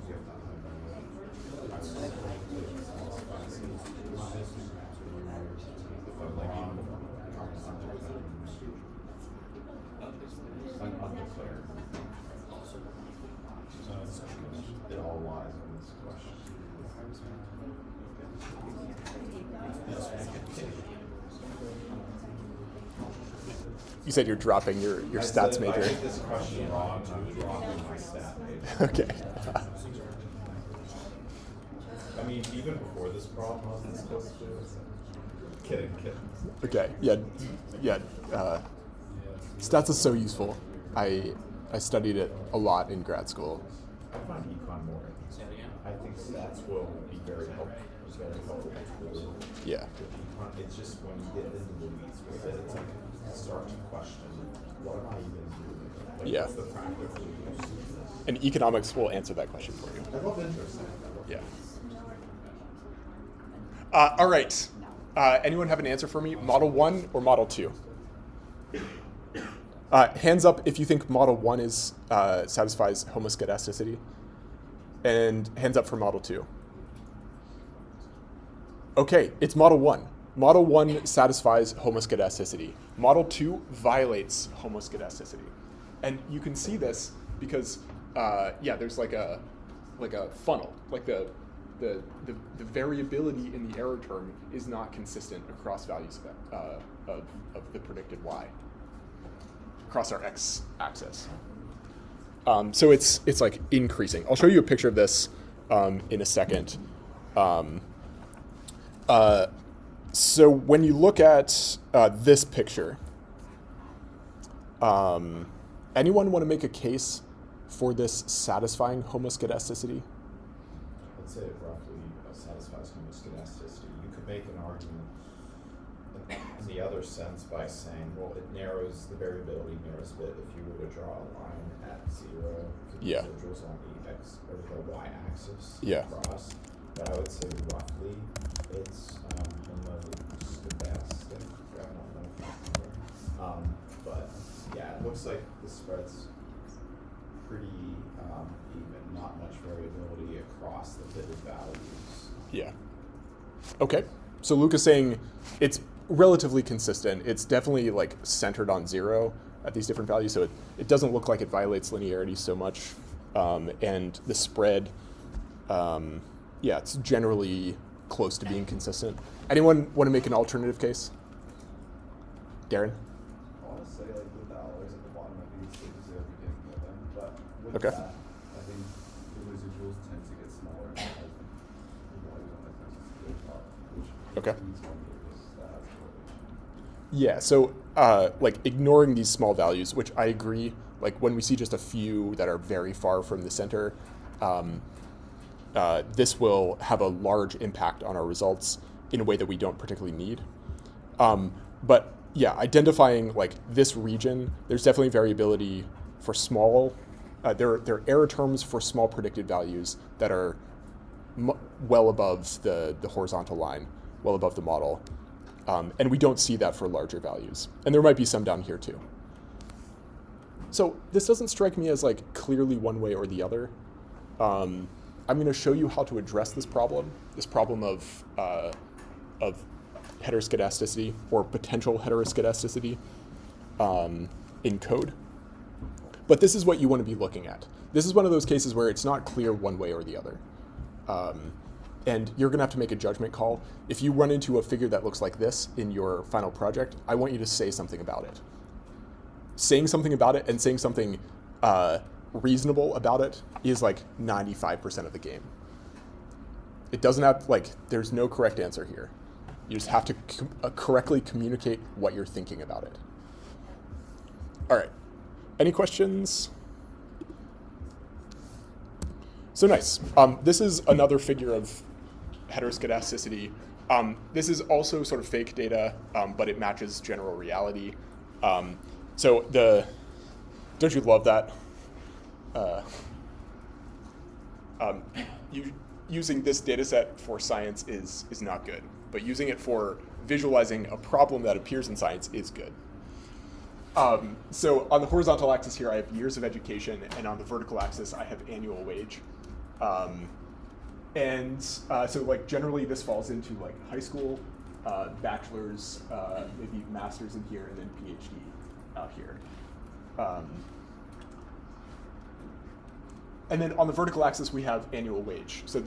It all lies on this question. You said you're dropping your stats major. I get this question wrong, I'm dropping my stat major. Okay. I mean, even before this problem, I wasn't supposed to do it. Kidding. Okay. Yeah. Stats is so useful. I studied it a lot in grad school. I find econ more. I think stats will be very helpful. It's very helpful tool. Yeah. Econ, it's just when you get into the weeds with it, it's like you start to question, what am I even doing? Like, Yeah. what's the practical use of this? And economics will answer that question for you. I love interesting. Yeah. All right. Anyone have an answer for me? Model 1 or Model 2? Hands up if you think Model 1 is satisfies homoscedasticity. And hands up for Model 2. Okay, it's Model 1. Model 1 satisfies homoscedasticity. Model 2 violates homoscedasticity. And you can see this because, there's like a funnel. Like the variability in the error term is not consistent across values of the predicted y, across our x-axis. So it's like increasing. I'll show you a picture of this in a second. So when you look at this picture, anyone want to make a case for this satisfying homoscedasticity? Let's say it roughly satisfies homoscedasticity. You could make an argument in the other sense by saying, well, it narrows, the variability narrows a bit if you were to draw a line at 0 for the residuals on the x or the y-axis across. But I would say roughly it's homoscedastic. I don't know if that's right. But yeah, it looks like the spread's pretty even, not much variability across the fitted values. Yeah. Okay. So Luke is saying it's relatively consistent. It's definitely like centered on 0 at these different values, so it doesn't look like it violates linearity so much. And the spread, it's generally close to being consistent. Anyone want to make an alternative case? Darren? I want to say like with the alloys at the bottom, I think it's safe to say we can get them, but with Okay. that, I think the residuals tend to get smaller as the values on the axis go up, which Okay. leads to that has correlation. Yeah, so like ignoring these small values, which I agree, like when we see just a few that are very far from the center, this will have a large impact on our results in a way that we don't particularly need. But yeah, identifying like this region, there's definitely variability for small, there are error terms for small predicted values that are well above the horizontal line, well above the model. And we don't see that for larger values. And there might be some down here too. So this doesn't strike me as like clearly one way or the other. I'm going to show you how to address this problem of heteroscedasticity or potential heteroscedasticity in code. But this is what you want to be looking at. This is one of those cases where it's not clear one way or the other. And you're going to have to make a judgment call. If you run into a figure that looks like this in your final project, I want you to say something about it. Saying something about it and saying something reasonable about it is like 95% of the game. It doesn't have, like, there's no correct answer here. You just have to correctly communicate what you're thinking about it. All right. Any questions? So nice. This is another figure of heteroscedasticity. This is also sort of fake data, but it matches general reality. Don't you love that? Using this data set for science is not good, but using it for visualizing a problem that appears in science is good. So on the horizontal axis here, I have years of education, and on the vertical axis, I have annual wage. So like generally this falls into like high school, bachelor's, maybe master's in here, and then PhD out here. And then on the vertical axis, we have annual wage. So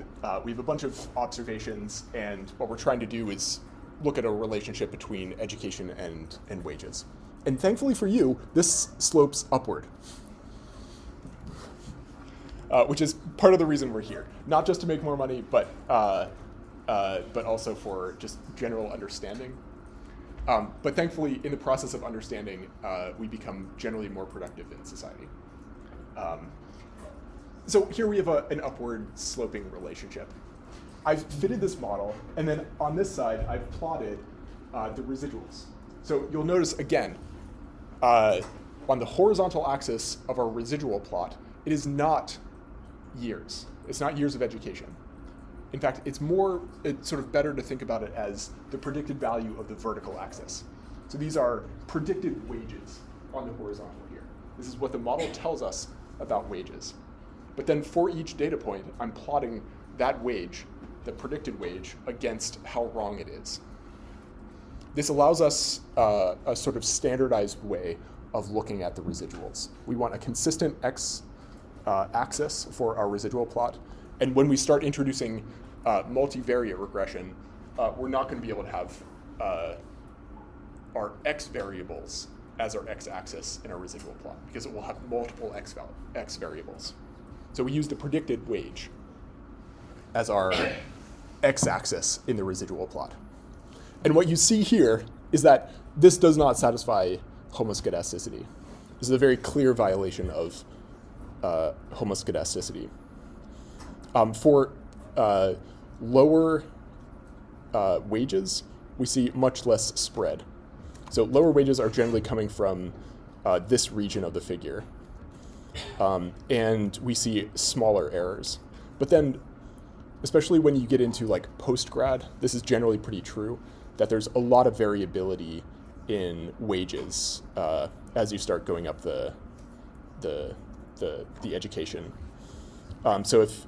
we have a bunch of observations, and what we're trying to do is look at a relationship between education and wages. And thankfully for you, this slopes upward, which is part of the reason we're here. Not just to make more money, but also for just general understanding. But thankfully, in the process of understanding, we become generally more productive in society. So here we have an upward sloping relationship. I've fitted this model, and then on this side, I've plotted the residuals. So you'll notice, again, on the horizontal axis of our residual plot, it is not years. It's not years of education. In fact, it's sort of better to think about it as the predicted value of the vertical axis. So these are predicted wages on the horizontal here. This is what the model tells us about wages. But then for each data point, I'm plotting that wage, the predicted wage, against how wrong it is. This allows us a sort of standardized way of looking at the residuals. We want a consistent x-axis for our residual plot. And when we start introducing multivariate regression, we're not going to be able to have our x variables as our x-axis in our residual plot, because it will have multiple x variables. So we use the predicted wage as our x-axis in the residual plot. And what you see here is that this does not satisfy homoscedasticity. This is a very clear violation of homoscedasticity. For lower wages, we see much less spread. So lower wages are generally coming from this region of the figure. And we see smaller errors. But then, especially when you get into like post-grad, this is generally pretty true, that there's a lot of variability in wages as you start going up the education. So if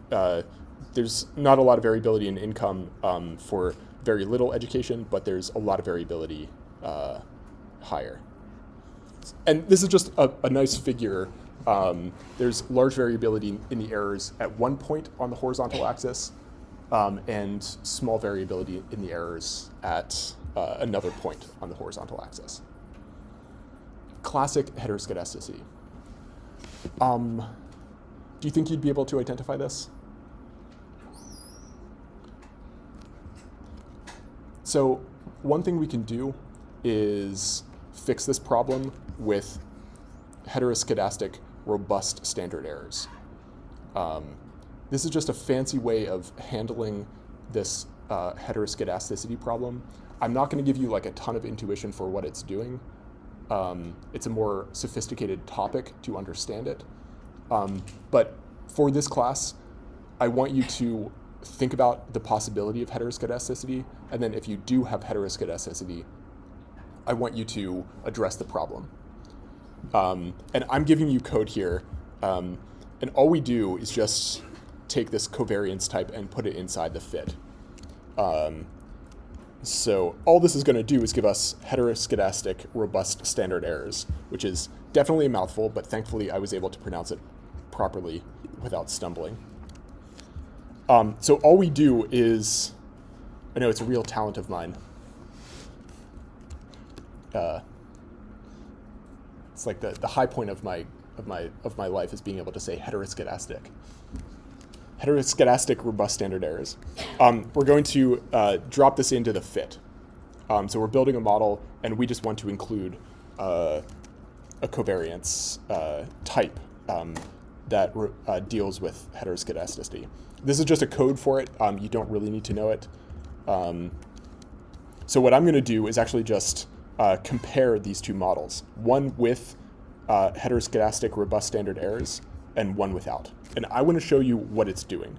there's not a lot of variability in income for very little education, but there's a lot of variability higher. And this is just a nice figure. There's large variability in the errors at one point on the horizontal axis, and small variability in the errors at another point on the horizontal axis. Classic heteroscedasticity. Do you think you'd be able to identify this? So one thing we can do is fix this problem with heteroscedastic robust standard errors. This is just a fancy way of handling this heteroscedasticity problem. I'm not going to give you like a ton of intuition for what it's doing. It's a more sophisticated topic to understand it. But for this class, I want you to think about the possibility of heteroscedasticity, and then if you do have heteroscedasticity, I want you to address the problem. And I'm giving you code here, and all we do is just take this covariance type and put it inside the fit. So all this is going to do is give us heteroscedastic robust standard errors, which is definitely a mouthful, but thankfully I was able to pronounce it properly without stumbling. So all we do is, I know it's a real talent of mine. It's like the high point of my life is being able to say heteroscedastic. Heteroscedastic robust standard errors. We're going to drop this into the fit. So we're building a model, and we just want to include a covariance type that deals with heteroscedasticity. This is just a code for it. You don't really need to know it. So what I'm going to do is actually just compare these two models, one with heteroscedastic robust standard errors and one without. And I want to show you what it's doing.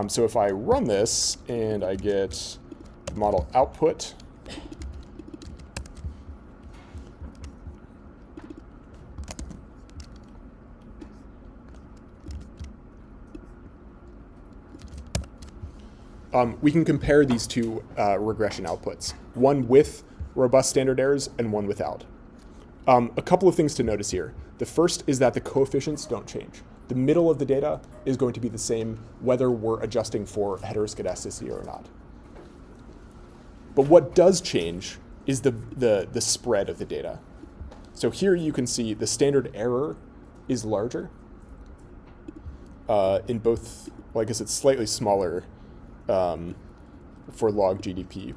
So if I run this and I get model output, we can compare these two regression outputs, one with robust standard errors and one without. A couple of things to notice here. The first is that the coefficients don't change. The middle of the data is going to be the same whether we're adjusting for heteroscedasticity or not. But what does change is the spread of the data. So here you can see the standard error is larger in both, well, I guess it's slightly smaller for log GDP.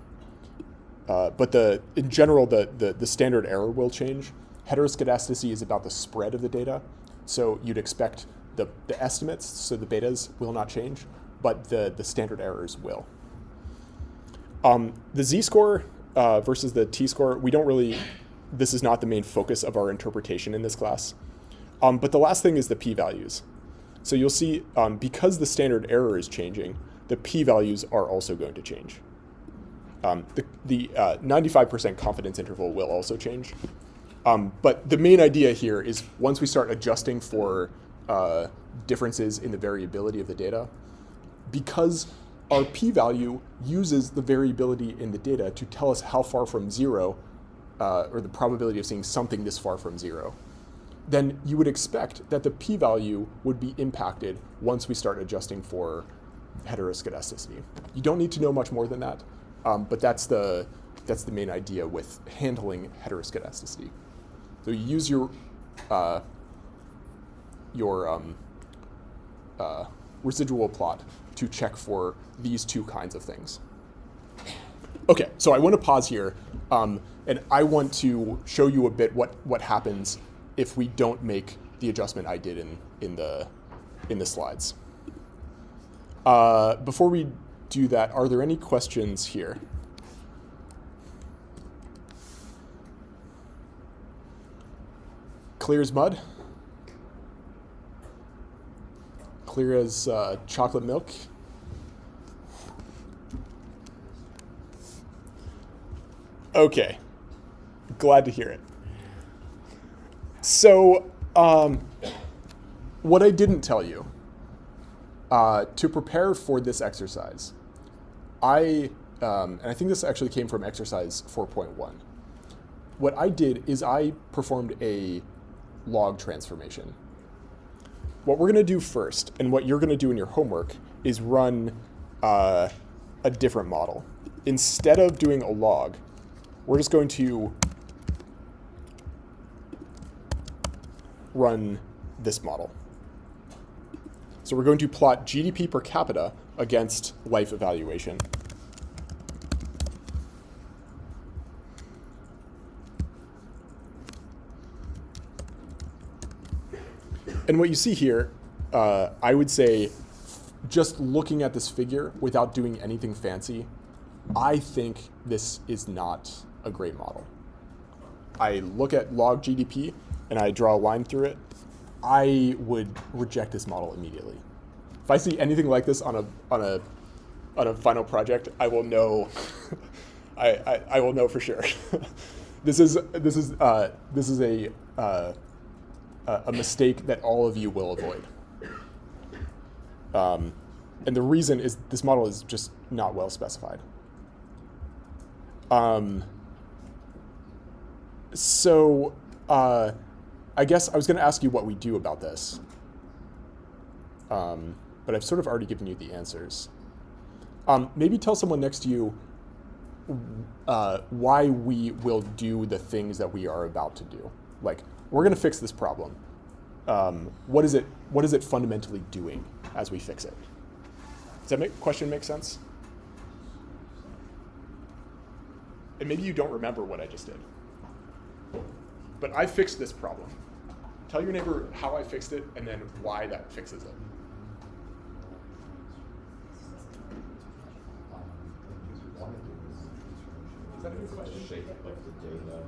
But in general, the standard error will change. Heteroscedasticity is about the spread of the data. So you'd expect the estimates, so the betas will not change, but the standard errors will. The z-score versus the t-score, this is not the main focus of our interpretation in this class. But the last thing is the p-values. So you'll see, because the standard error is changing, the p-values are also going to change. The 95% confidence interval will also change. But the main idea here is once we start adjusting for differences in the variability of the data, because our p-value uses the variability in the data to tell us how far from zero, or the probability of seeing something this far from zero, then you would expect that the p-value would be impacted once we start adjusting for heteroscedasticity. You don't need to know much more than that, but that's the main idea with handling heteroscedasticity. So you use your residual plot to check for these two kinds of things. Okay, so I want to pause here, and I want to show you a bit what happens if we don't make the adjustment I did in the slides. Before we do that, are there any questions here? Clear as mud? Clear as chocolate milk? Okay, glad to hear it. So, what I didn't tell you, to prepare for this exercise, and I think this actually came from exercise 4.1. What I did is I performed a log transformation. What we're going to do first, and what you're going to do in your homework, is run a different model. Instead of doing a log, we're just going to run this model. So we're going to plot GDP per capita against life evaluation. And what you see here, I would say, just looking at this figure without doing anything fancy, I think this is not a great model. I look at log GDP and I draw a line through it, I would reject this model immediately. If I see anything like this on a final project, I will know. I will know for sure. This is a mistake that all of you will avoid. And the reason is this model is just not well specified. So I guess I was going to ask you what we do about this, but I've sort of already given you the answers. Maybe tell someone next to you why we will do the things that we are about to do. Like, we're going to fix this problem. What is it fundamentally doing as we fix it? Does that question make sense? And maybe you don't remember what I just did. But I fixed this problem. Tell your neighbor how I fixed it and then why that fixes it. Is that a good question? Shape of the data.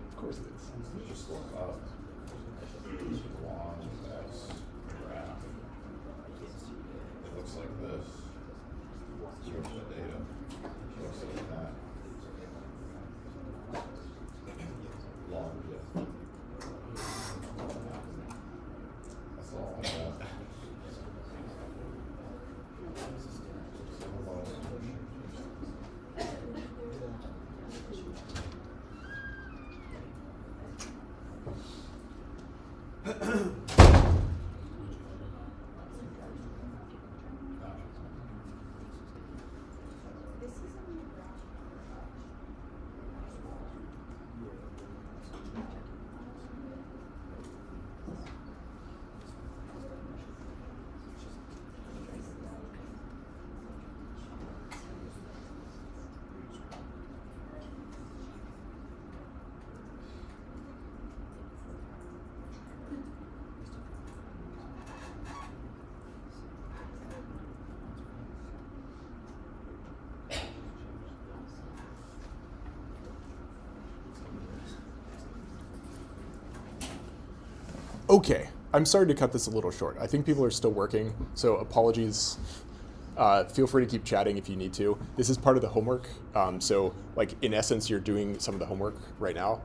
Of course it is. Just look up log as graph. It looks like this. Here's the data. It looks like that. Log width. That's all I got. Okay, I'm sorry to cut this a little short. I think people are still working, so apologies. Feel free to keep chatting if you need to. This is part of the homework, so like in essence, you're doing some of the homework right now.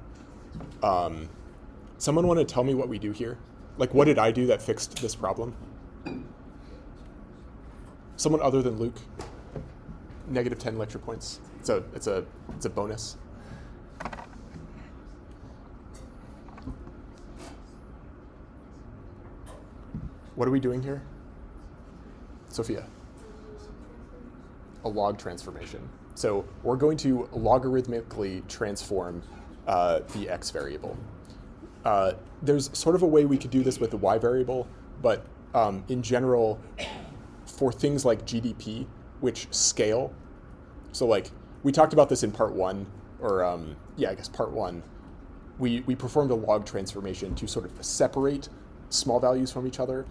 Someone want to tell me what we do here? Like, what did I do that fixed this problem? Someone other than Luke? Negative 10 lecture points. It's a bonus. What are we doing here? Sophia. A log transformation. So we're going to logarithmically transform the x variable. There's sort of a way we could do this with the y variable, but in general, for things like GDP, which scale, so like we talked about this in part one, or I guess part one, we performed a log transformation to sort of separate small values from each other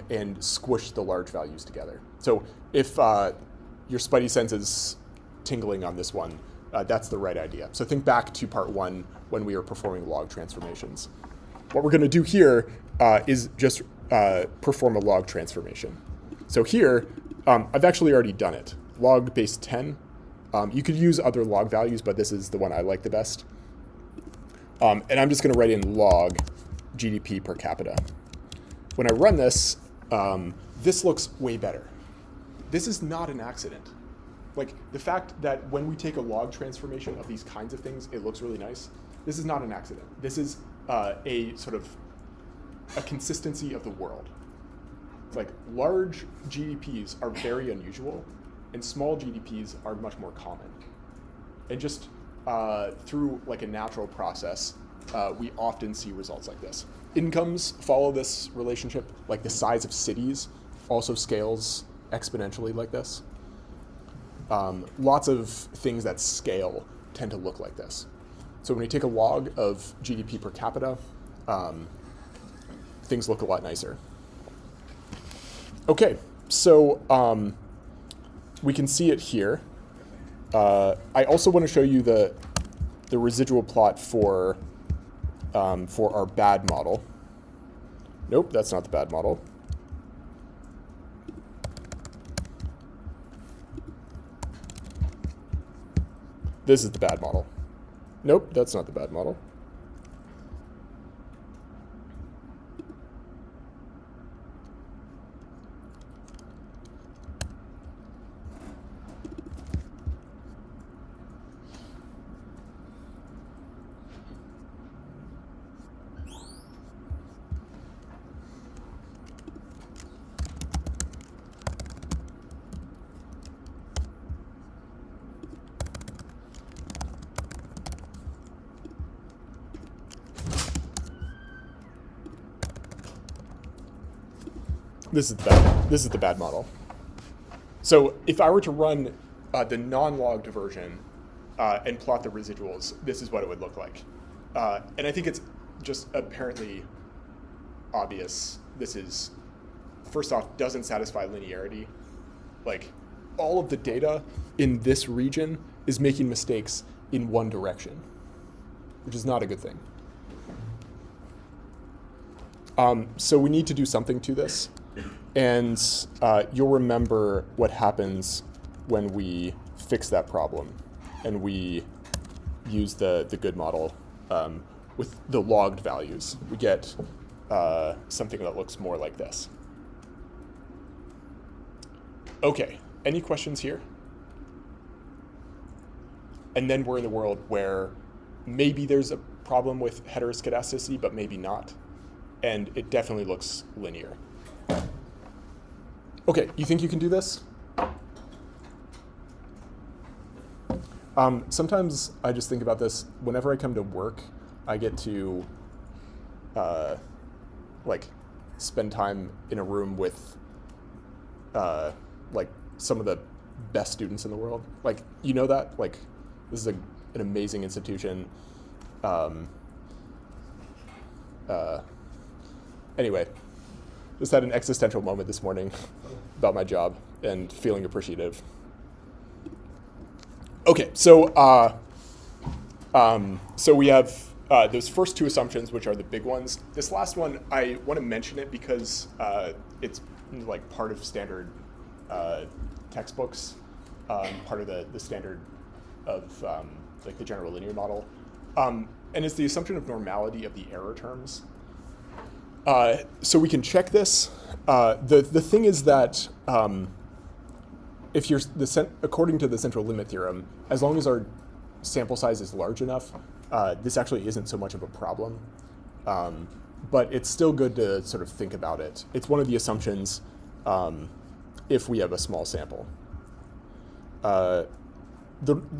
and squish the large values together. So if your spidey sense is tingling on this one, that's the right idea. So think back to part one when we were performing log transformations. What we're going to do here is just perform a log transformation. So here, I've actually already done it. Log base 10. You could use other log values, but this is the one I like the best. And I'm just going to write in log GDP per capita. When I run this, this looks way better. This is not an accident. Like, the fact that when we take a log transformation of these kinds of things, it looks really nice, this is not an accident. This is a sort of a consistency of the world. It's like large GDPs are very unusual, and small GDPs are much more common. And just through like a natural process, we often see results like this. Incomes follow this relationship, like the size of cities also scales exponentially like this. Lots of things that scale tend to look like this. So when you take a log of GDP per capita, things look a lot nicer. Okay, so we can see it here. I also want to show you the residual plot for our bad model. Nope, that's not the bad model. This is the bad model. Nope, that's not the bad model. This is the bad model. So if I were to run the non-logged version and plot the residuals, this is what it would look like. And I think it's just apparently obvious. This is, first off, doesn't satisfy linearity. Like, all of the data in this region is making mistakes in one direction, which is not a good thing. So we need to do something to this. And you'll remember what happens when we fix that problem and we use the good model with the logged values. We get something that looks more like this. Okay, any questions here? And then we're in a world where maybe there's a problem with heteroscedasticity, but maybe not. and it definitely looks linear. Okay, you think you can do this? Sometimes I just think about this. Whenever I come to work, I get to like spend time in a room with like some of the best students in the world. Like, you know that? Like, this is an amazing institution. Anyway, just had an existential moment this morning about my job and feeling appreciative. Okay, so so we have those first two assumptions, which are the big ones. This last one, I want to mention it because it's like part of standard textbooks, part of the standard of like the general linear model, and it's the assumption of normality of the error terms. So we can check this. The thing is that if you're according to the central limit theorem, as long as our sample size is large enough, this actually isn't so much of a problem. But it's still good to sort of think about it. It's one of the assumptions if we have a small sample. The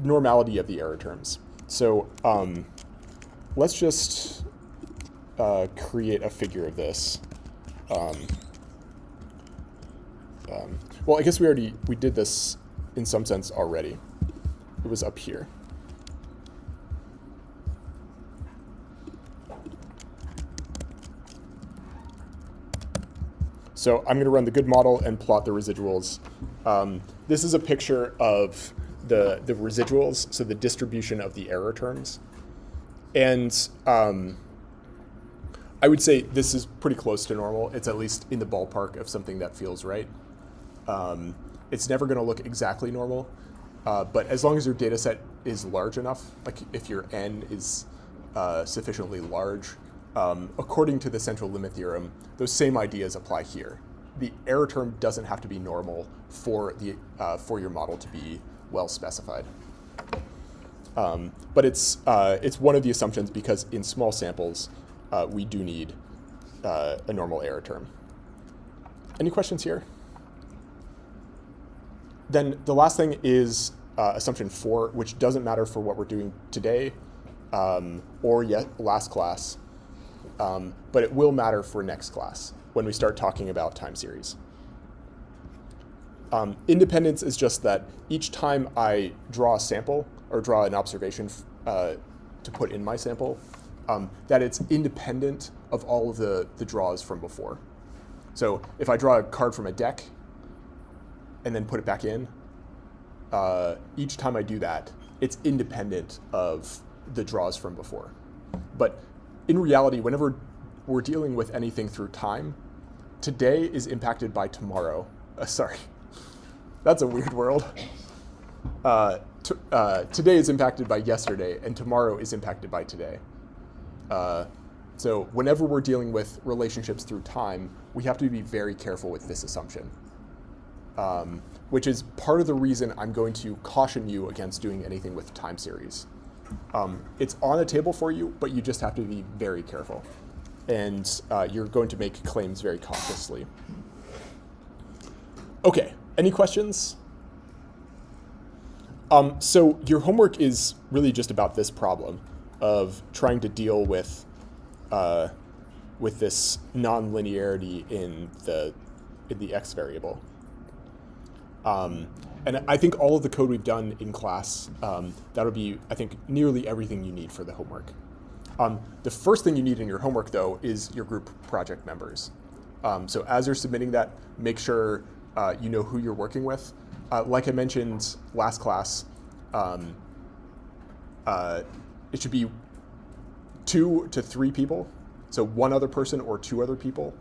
normality of the error terms. So let's just create a figure of this. Well, I guess we did this in some sense already. It was up here. So I'm going to run the good model and plot the residuals. This is a picture of the residuals, so the distribution of the error terms. And I would say this is pretty close to normal. It's at least in the ballpark of something that feels right. It's never going to look exactly normal, but as long as your data set is large enough, like if your n is sufficiently large, according to the central limit theorem, those same ideas apply here. The error term doesn't have to be normal for your model to be well specified. But it's one of the assumptions because in small samples, we do need a normal error term. Any questions here? Then the last thing is assumption 4, which doesn't matter for what we're doing today or yet last class, but it will matter for next class when we start talking about time series. Independence is just that each time I draw a sample or draw an observation to put in my sample, that it's independent of all of the draws from before. So if I draw a card from a deck and then put it back in, each time I do that, it's independent of the draws from before. But in reality, whenever we're dealing with anything through time, today is impacted by tomorrow. Sorry, that's a weird world. Today is impacted by yesterday, and tomorrow is impacted by today. So whenever we're dealing with relationships through time, we have to be very careful with this assumption, which is part of the reason I'm going to caution you against doing anything with time series. It's on the table for you, but you just have to be very careful. And you're going to make claims very cautiously. Okay, any questions? So your homework is really just about this problem of trying to deal with this non-linearity in the x variable. And I think all of the code we've done in class, that'll be, I think, nearly everything you need for the homework. The first thing you need in your homework, though, is your group project members. So as you're submitting that, make sure you know who you're working with. Like I mentioned last class, it should be 2 to 3 people, so 1 other person or 2 other people.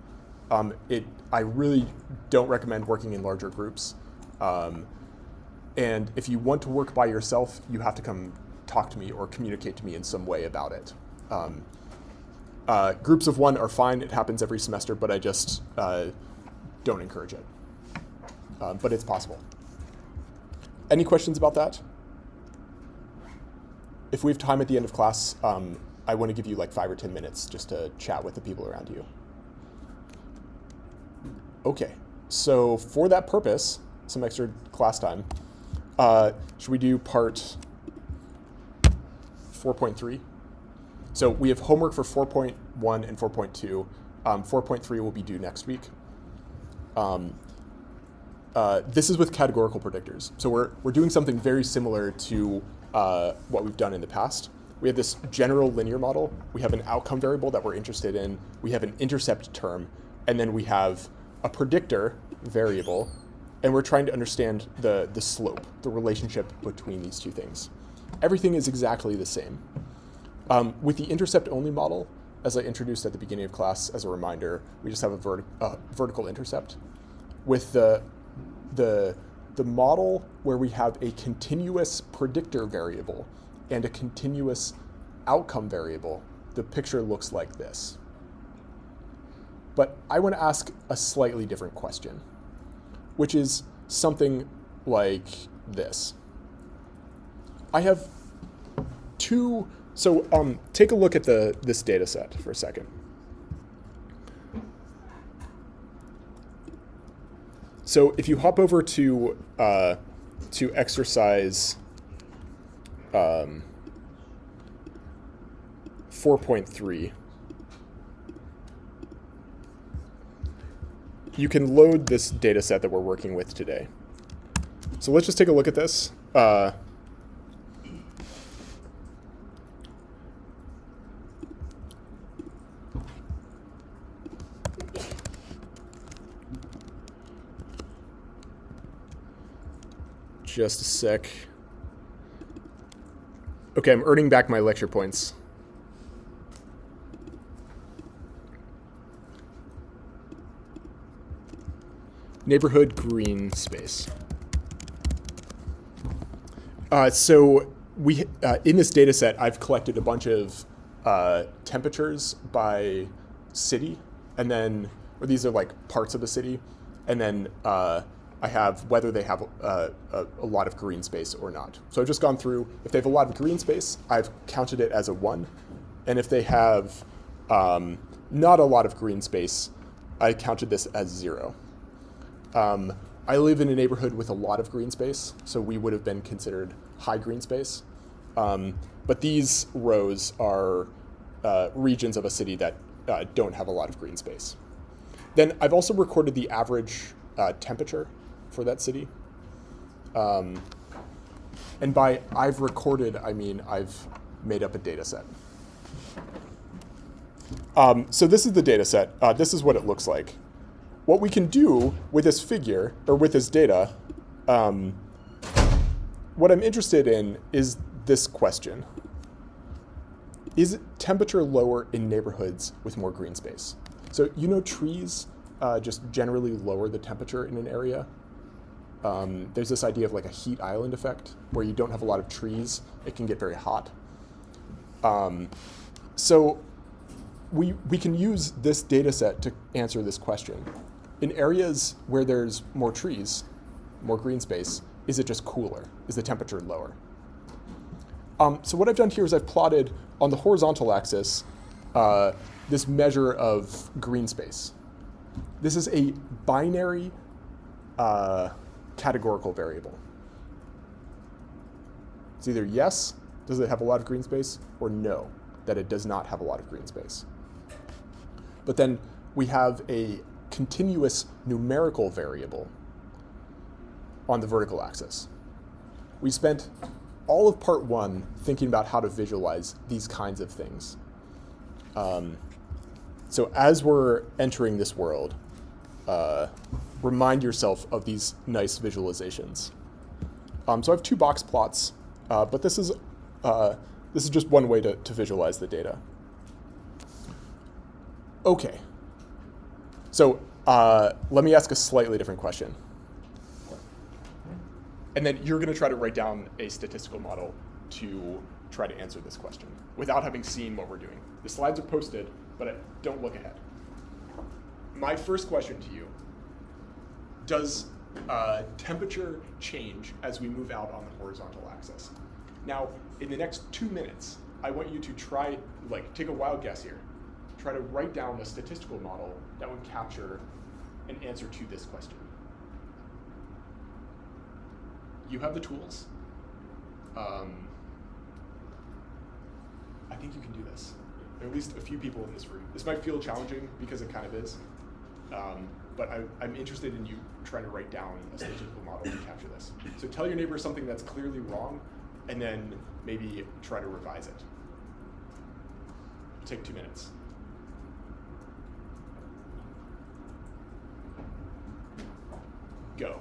I really don't recommend working in larger groups. And if you want to work by yourself, you have to come talk to me or communicate to me in some way about it. Groups of 1 are fine. It happens every semester, but I just don't encourage it. But it's possible. Any questions about that? If we have time at the end of class, I want to give you like 5 or 10 minutes just to chat with the people around you. Okay, so for that purpose, some extra class time, should we do part 4.3? So we have homework for 4.1 and 4.2. 4.3 will be due next week. This is with categorical predictors. So we're doing something very similar to what we've done in the past. We have this general linear model. We have an outcome variable that we're interested in. We have an intercept term. And then we have a predictor variable. And we're trying to understand the slope, the relationship between these two things. Everything is exactly the same. With the intercept-only model, as I introduced at the beginning of class as a reminder, we just have a vertical intercept. With the model where we have a continuous predictor variable and a continuous outcome variable, the picture looks like this. But I want to ask a slightly different question, which is something like this. I have two, so take a look at this data set for a second. So if you hop over to exercise 4.3, you can load this data set that we're working with today. So let's just take a look at this. Just a sec. Okay, I'm earning back my lecture points. Neighborhood green space. So we in this data set, I've collected a bunch of temperatures by city, and then, or these are like parts of the city, and then I have whether they have a lot of green space or not. So I've just gone through, if they have a lot of green space, I've counted it as a 1. And if they have not a lot of green space, I counted this as 0. I live in a neighborhood with a lot of green space, so we would have been considered high green space. But these rows are regions of a city that don't have a lot of green space. Then I've also recorded the average temperature for that city. And by I've recorded, I mean I've made up a data set. So this is the data set. This is what it looks like. What we can do with this figure, or with this data, what I'm interested in is this question. Is temperature lower in neighborhoods with more green space? So you know trees just generally lower the temperature in an area. There's this idea of like a heat island effect, where you don't have a lot of trees, it can get very hot. So we can use this data set to answer this question. In areas where there's more trees, more green space, is it just cooler? Is the temperature lower? So what I've done here is I've plotted on the horizontal axis this measure of green space. This is a binary categorical variable. It's either yes, does it have a lot of green space, or no, that it does not have a lot of green space. But then we have a continuous numerical variable on the vertical axis. We spent all of part 1 thinking about how to visualize these kinds of things. So as we're entering this world, remind yourself of these nice visualizations. So I have 2 box plots, but this is just one way to visualize the data. Okay. So let me ask a slightly different question. And then you're going to try to write down a statistical model to try to answer this question without having seen what we're doing. The slides are posted, but don't look ahead. My first question to you, does temperature change as we move out on the horizontal axis? Now, in the next 2 minutes, I want you to try, take a wild guess here. Try to write down the statistical model that would capture an answer to this question. You have the tools. I think you can do this. There are at least a few people in this room. This might feel challenging because it kind of is, but I'm interested in you trying to write down a statistical model to capture this. So tell your neighbor something that's clearly wrong, and then maybe try to revise it. Take 2 minutes. Go.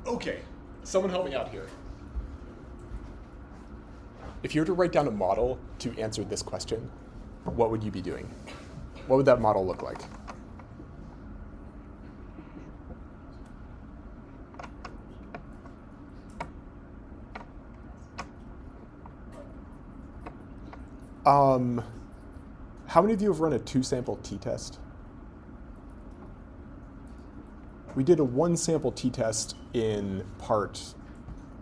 Okay, someone help me out here. If you were to write down a model to answer this question, what would you be doing? What would that model look like? How many of you have run a 2-sample t-test? We did a 1-sample t-test in part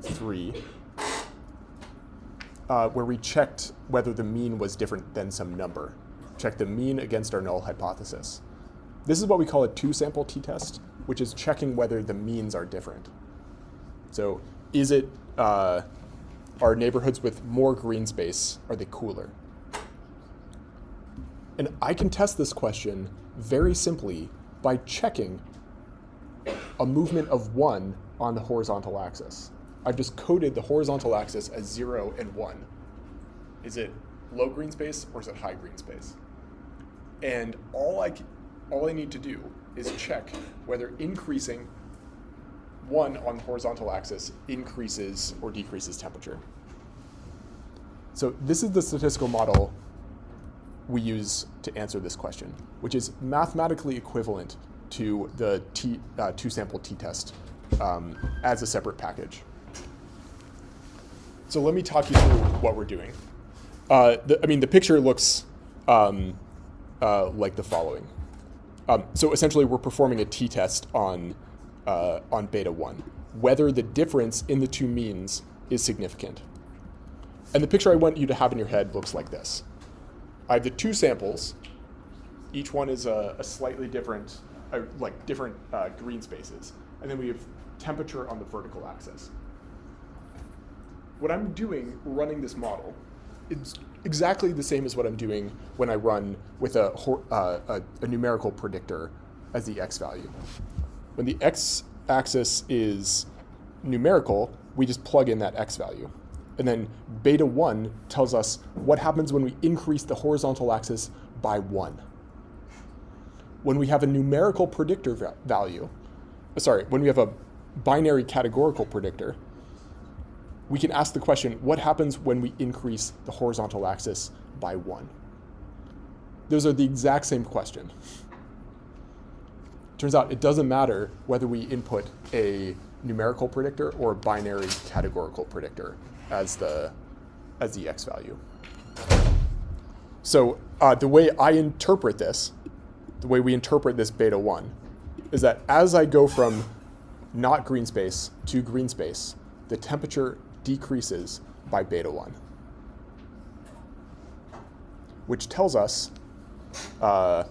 3, where we checked whether the mean was different than some number. Checked the mean against our null hypothesis. This is what we call a 2-sample t-test, which is checking whether the means are different. So is it, are neighborhoods with more green space, are they cooler? And I can test this question very simply by checking a movement of 1 on the horizontal axis. I've just coded the horizontal axis as 0 and 1. Is it low green space or is it high green space? And all I need to do is check whether increasing 1 on the horizontal axis increases or decreases temperature. So this is the statistical model we use to answer this question, which is mathematically equivalent to the 2-sample t-test as a separate package. So let me talk you through what we're doing. The picture looks like the following. So essentially, we're performing a t-test on beta 1, whether the difference in the two means is significant. And the picture I want you to have in your head looks like this. I have the 2 samples. Each one is a slightly different, different green spaces. And then we have temperature on the vertical axis. What I'm doing running this model is exactly the same as what I'm doing when I run with a numerical predictor as the x value. When the x-axis is numerical, we just plug in that x value. And then beta 1 tells us what happens when we increase the horizontal axis by 1. When we have a numerical predictor value, when we have a binary categorical predictor, we can ask the question, what happens when we increase the horizontal axis by 1? Those are the exact same question. Turns out it doesn't matter whether we input a numerical predictor or a binary categorical predictor as the x value. So the way I interpret this, the way we interpret this beta 1, is that as I go from not green space to green space, the temperature decreases by beta 1, which tells us the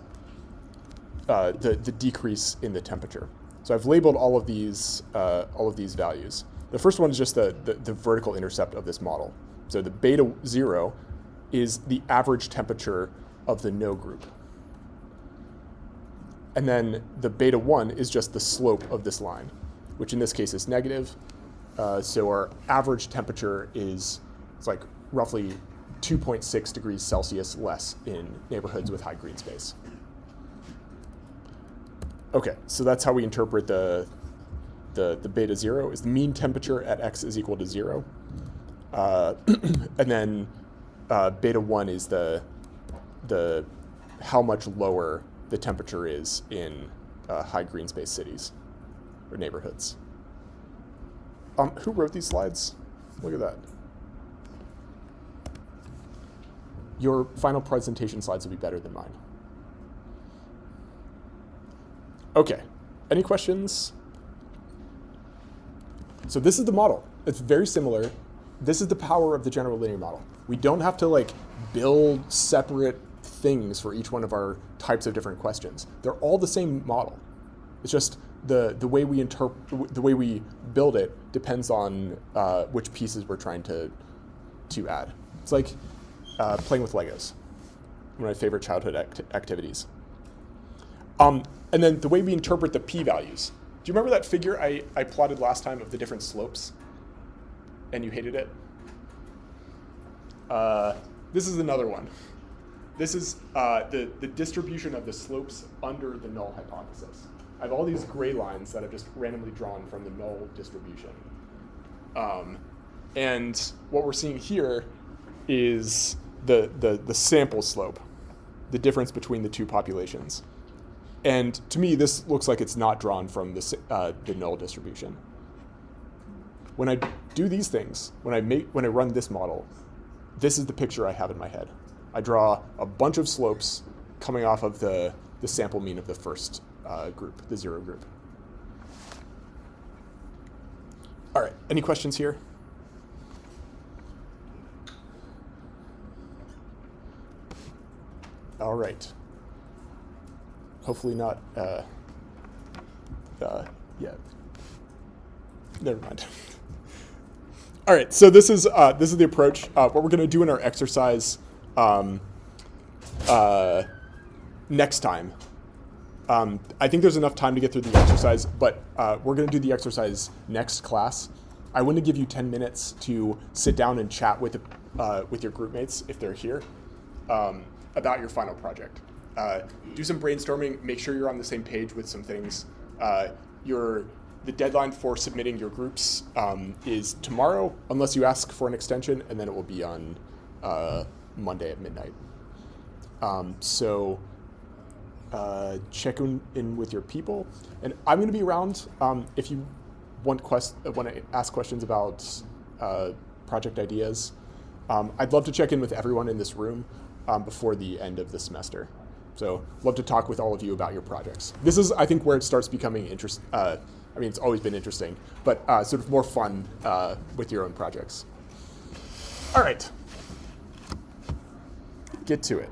decrease in the temperature. So I've labeled all of these values. The first one is just the vertical intercept of this model. So the beta 0 is the average temperature of the no group. And then the beta 1 is just the slope of this line, which in this case is negative. So our average temperature it's like roughly 2.6 degrees Celsius less in neighborhoods with high green space. Okay, so that's how we interpret the beta 0 is the mean temperature at x is equal to 0. And then beta 1 is the how much lower the temperature is in high green space cities or neighborhoods. Who wrote these slides? Look at that. Your final presentation slides will be better than mine. Okay, any questions? So this is the model. It's very similar. This is the power of the general linear model. We don't have to like build separate things for each one of our types of different questions. They're all the same model. It's just the way we the way we build it depends on which pieces we're trying to add. It's like playing with Legos, one of my favorite childhood activities. And then the way we interpret the p-values. Do you remember that figure I plotted last time of the different slopes? And you hated it? This is another one. This is the distribution of the slopes under the null hypothesis. I have all these gray lines that I've just randomly drawn from the null distribution. And what we're seeing here is the sample slope, the difference between the two populations. And to me, this looks like it's not drawn from the null distribution. When I do these things, when I run this model, this is the picture I have in my head. I draw a bunch of slopes coming off of the sample mean of the first group, the 0 group. All right, any questions here? All right. Hopefully not, yeah. Never mind. All right, so this is the approach. What we're gonna do in our exercise next time. I think there's enough time to get through the exercise, but we're gonna do the exercise next class. I want to give you 10 minutes to sit down and chat with your group mates, if they're here, about your final project. Do some brainstorming, make sure you're on the same page with some things. The deadline for submitting your groups is tomorrow, unless you ask for an extension, and then it will be on Monday at midnight. So check in with your people. And I'm going to be around if you want to ask questions about project ideas. I'd love to check in with everyone in this room before the end of the semester. So love to talk with all of you about your projects. This is, I think, where it starts becoming interesting. I mean, it's always been interesting, but sort of more fun with your own projects. All right. Get to it.